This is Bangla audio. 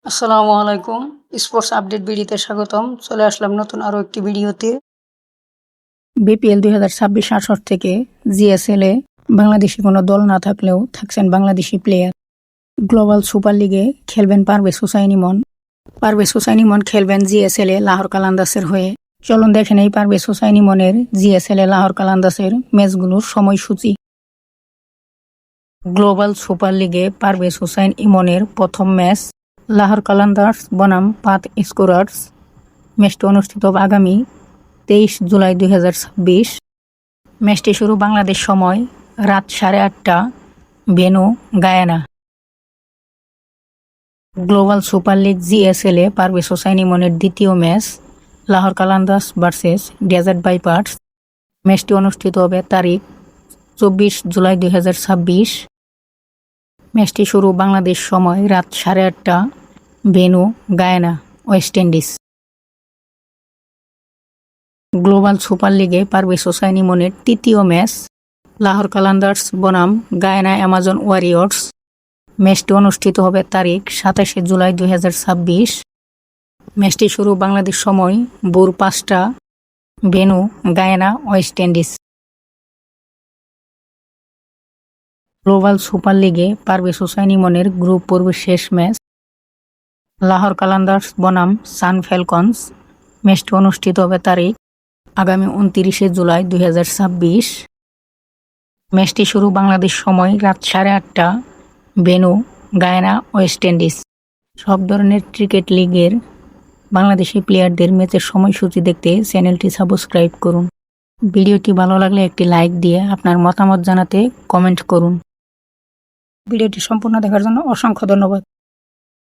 আসসালামু আলাইকুম। স্পোর্টস আপডেট ভিডিওতে স্বাগতম। চলে আসলাম নতুন আরও একটি ভিডিওতে। বিপিএল 2026 আসর থেকে জিএসএল এ বাংলাদেশি কোনো দল না থাকলেও থাকছেন বাংলাদেশি প্লেয়ার। গ্লোবাল সুপার লিগে খেলবেন পারভেজ হোসাইন ইমন। পারভেজ হোসাইন ইমন খেলবেন জিএসএল এ লাহোর কালান্দাসের হয়ে। চলুন দেখে নেই পারভেজ হোসাইন ইমনের জিএসএল এ লাহোর কালান্দাসের ম্যাচগুলোর সময়সূচি। গ্লোবাল সুপার লিগে পারভেজ হোসাইন ইমনের প্রথম ম্যাচ লাহোর কালান্দার্স বনাম পাথ স্কোরার্স। ম্যাচটি অনুষ্ঠিত হবে আগামী 23 জুলাই 2026। ম্যাচটি শুরু বাংলাদেশ সময় রাত 8:30টা, venue Guyana. Global super league GSL এ পারভেজ হোসাইন ইমনের দ্বিতীয় match Lahore Qalandars versus Desert Vipers. ম্যাচটি অনুষ্ঠিত হবে তারিখ 24 জুলাই 2026। ম্যাচটি শুরু বাংলাদেশ সময় রাত 8:30টা, venue Guyana, West Indies. Global super লিগে পারভেজ হোসাইন ইমনের তৃতীয় ম্যাচ লাহোর কালান্দার্স বনাম গায়ানা অ্যামাজন ওয়ারিয়র্স। ম্যাচটি অনুষ্ঠিত হবে তারিখ 27 জুলাই 2026। ম্যাচটি শুরু বাংলাদেশ সময় ভোর 5টা, venue Guyana, West Indies. Global super লিগে পারভেজ হোসাইন ইমনের গ্রুপ পর্বের শেষ ম্যাচ লাহোর কালান্দার্স বনাম সান ফ্যালকনস। ম্যাচটি অনুষ্ঠিত হবে তারিখ আগামী 29 জুলাই 2026। ম্যাচটি শুরু বাংলাদেশ সময় রাত 8:30টা, ভেন্যু গায়ানা, ওয়েস্ট ইন্ডিজ। সব ধরনের ক্রিকেট লিগের বাংলাদেশি প্লেয়ারদের ম্যাচের সময়সূচি দেখতে চ্যানেলটি সাবস্ক্রাইব করুন। ভিডিওটি ভালো লাগলে একটি লাইক দিয়ে আপনার মতামত জানাতে কমেন্ট করুন। ভিডিওটি সম্পূর্ণ দেখার জন্য অসংখ্য ধন্যবাদ।